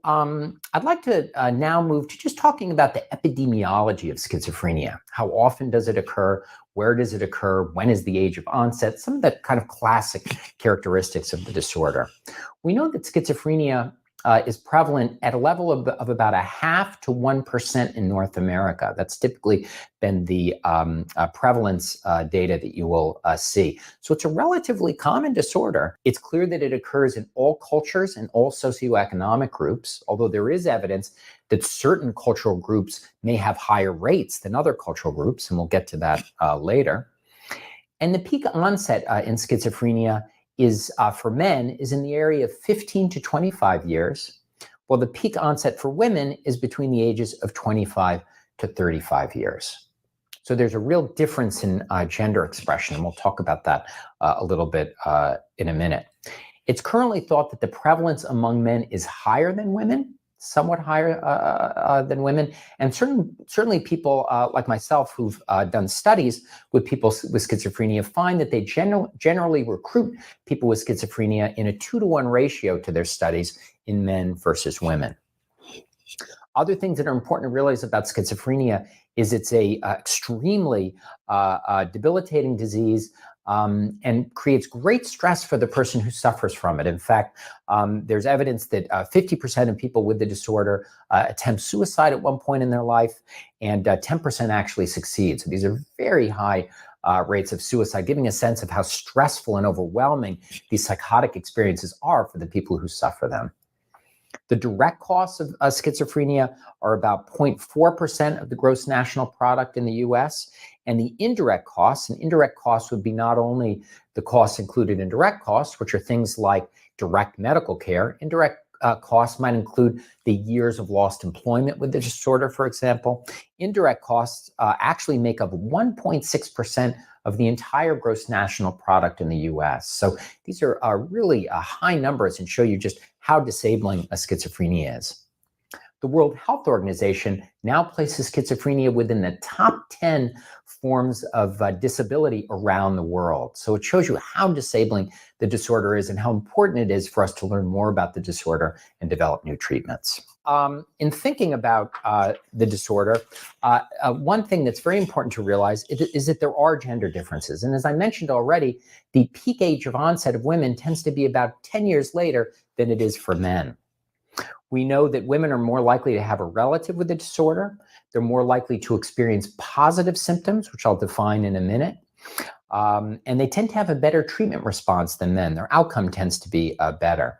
I'd like to now move to just talking about the epidemiology of schizophrenia. How often does it occur? Where does it occur? When is the age of onset? Some of the kind of classic characteristics of the disorder. We know that schizophrenia is prevalent at a level of about 0.5 to 1% in North America. That's typically been the prevalence data that you will see. So it's a relatively common disorder. It's clear that it occurs in all cultures and all socioeconomic groups, although there is evidence that certain cultural groups may have higher rates than other cultural groups, and we'll get to that later. And the peak onset in schizophrenia is for men is in the area of 15 to 25 years, while the peak onset for women is between the ages of 25 to 35 years. So there's a real difference in gender expression, and we'll talk about that a little bit in a minute. It's currently thought that the prevalence among men is higher than women, somewhat higher than women, and certainly people like myself who've done studies with people with schizophrenia find that they generally recruit people with schizophrenia in a 2-to-1 ratio to their studies in men versus women. Other things that are important to realize about schizophrenia is it's a extremely debilitating disease and creates great stress for the person who suffers from it. In fact, there's evidence that 50% of people with the disorder attempt suicide at one point in their life, and 10% actually succeed. So these are very high rates of suicide, giving a sense of how stressful and overwhelming these psychotic experiences are for the people who suffer them. The direct costs of schizophrenia are about 0.4% of the gross national product in the US, and the indirect costs would be not only the costs included in direct costs, which are things like direct medical care. Indirect costs might include the years of lost employment with the disorder, for example. Indirect costs actually make up 1.6% of the entire gross national product in the US. So these are really high numbers and show you just how disabling a schizophrenia is. The World Health Organization now places schizophrenia within the top 10 forms of disability around the world. So it shows you how disabling the disorder is and how important it is for us to learn more about the disorder and develop new treatments. In thinking about the disorder, one thing that's very important to realize is that there are gender differences. And as I mentioned already, the peak age of onset of women tends to be about 10 years later than it is for men. We know that women are more likely to have a relative with the disorder. They're more likely to experience positive symptoms, which I'll define in a minute. And they tend to have a better treatment response than men. Their outcome tends to be better.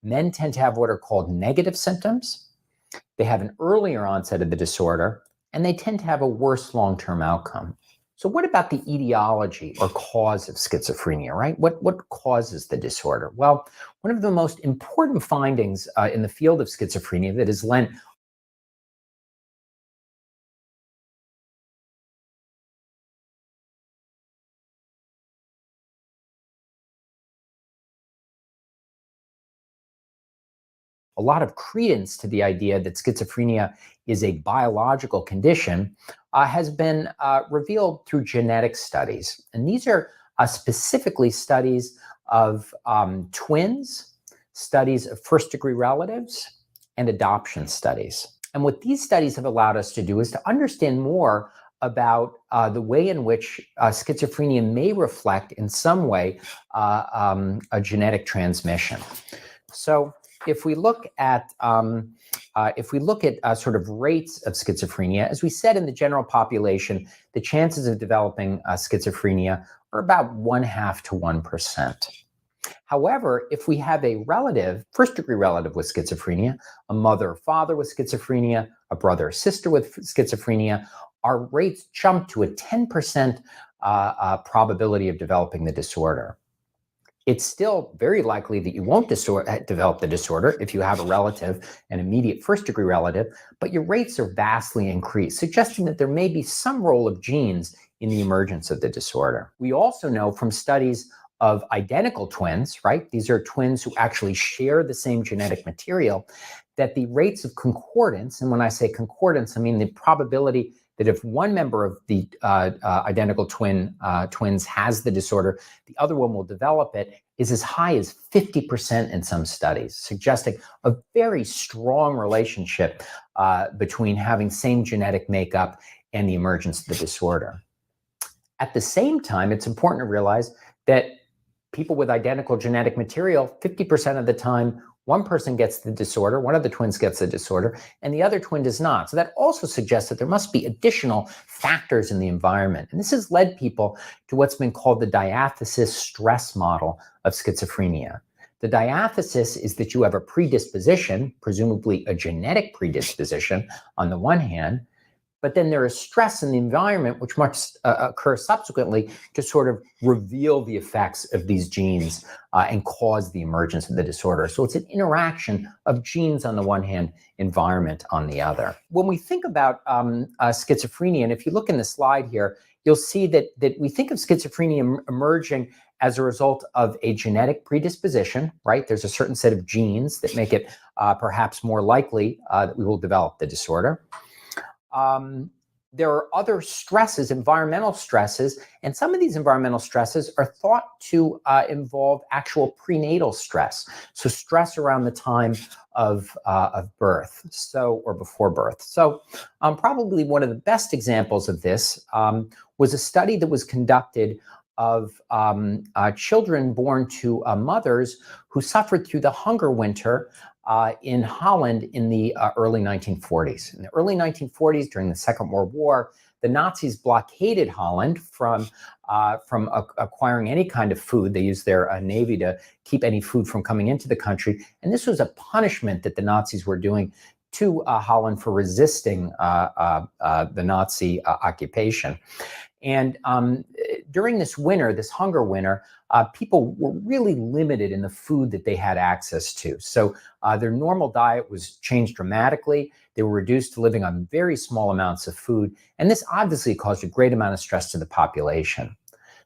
Men tend to have what are called negative symptoms. They have an earlier onset of the disorder, and they tend to have a worse long-term outcome. So what about the etiology or cause of schizophrenia, right? What causes the disorder? Well, one of the most important findings in the field of schizophrenia that has lent a lot of credence to the idea that schizophrenia is a biological condition has been revealed through genetic studies. And these are specifically studies of twins, studies of first-degree relatives, and adoption studies. And what these studies have allowed us to do is to understand more about the way in which schizophrenia may reflect in some way a genetic transmission. So if we look at sort of rates of schizophrenia, as we said in the general population, the chances of developing schizophrenia are about 0.5 to 1%. However, if we have a relative, first-degree relative with schizophrenia, a mother or father with schizophrenia, a brother or sister with schizophrenia, our rates jump to a 10% probability of developing the disorder. It's still very likely that you won't develop the disorder if you have a relative, an immediate first-degree relative, but your rates are vastly increased, suggesting that there may be some role of genes in the emergence of the disorder. We also know from studies of identical twins, right? These are twins who actually share the same genetic material, that the rates of concordance, and when I say concordance, I mean the probability that if one member of the identical twins has the disorder, the other one will develop it, is as high as 50% in some studies, suggesting a very strong relationship between having same genetic makeup and the emergence of the disorder. At the same time, it's important to realize that people with identical genetic material, 50% of the time, one person gets the disorder, one of the twins gets the disorder, and the other twin does not. So that also suggests that there must be additional factors in the environment. And this has led people to what's been called the diathesis stress model of schizophrenia. The diathesis is that you have a predisposition, presumably a genetic predisposition on the one hand, but then there is stress in the environment, which must occur subsequently to sort of reveal the effects of these genes and cause the emergence of the disorder. So it's an interaction of genes on the one hand, environment on the other. When we think about schizophrenia, and if you look in the slide here, you'll see that we think of schizophrenia emerging as a result of a genetic predisposition, right? There's a certain set of genes that make it perhaps more likely that we will develop the disorder. There are other stresses, environmental stresses, and some of these environmental stresses are thought to involve actual prenatal stress. So stress around the time of birth, or before birth. So probably one of the best examples of this was a study that was conducted of children born to mothers who suffered through the hunger winter in Holland in the early 1940s. In the early 1940s, during the Second World War, the Nazis blockaded Holland from acquiring any kind of food. They used their navy to keep any food from coming into the country. And this was a punishment that the Nazis were doing to Holland for resisting the Nazi occupation. And during this winter, this hunger winter, people were really limited in the food that they had access to. So their normal diet was changed dramatically. They were reduced to living on very small amounts of food. And this obviously caused a great amount of stress to the population.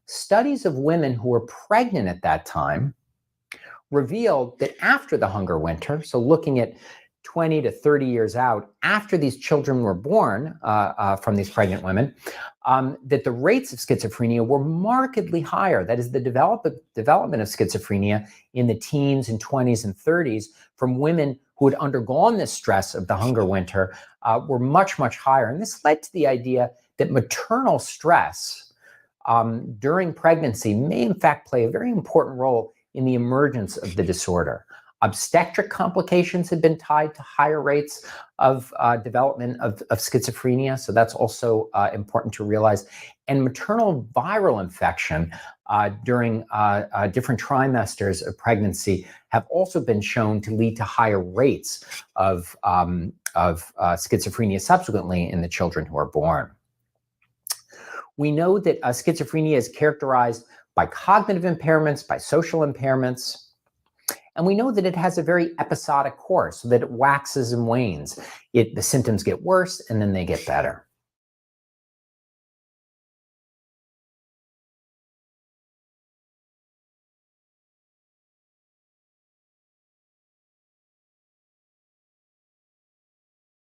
Studies of women who were pregnant at that time revealed that after the hunger winter, so looking at 20 to 30 years out, after these children were born from these pregnant women, that the rates of schizophrenia were markedly higher. That is, the development of schizophrenia in the teens and 20s and 30s from women who had undergone this stress of the hunger winter were much, much higher. And this led to the idea that maternal stress during pregnancy may in fact play a very important role in the emergence of the disorder. Obstetric complications have been tied to higher rates of development of schizophrenia, so that's also important to realize. And maternal viral infection during different trimesters of pregnancy have also been shown to lead to higher rates of schizophrenia subsequently in the children who are born. We know that schizophrenia is characterized by cognitive impairments, by social impairments. And we know that it has a very episodic course, so that it waxes and wanes. The symptoms get worse and then they get better.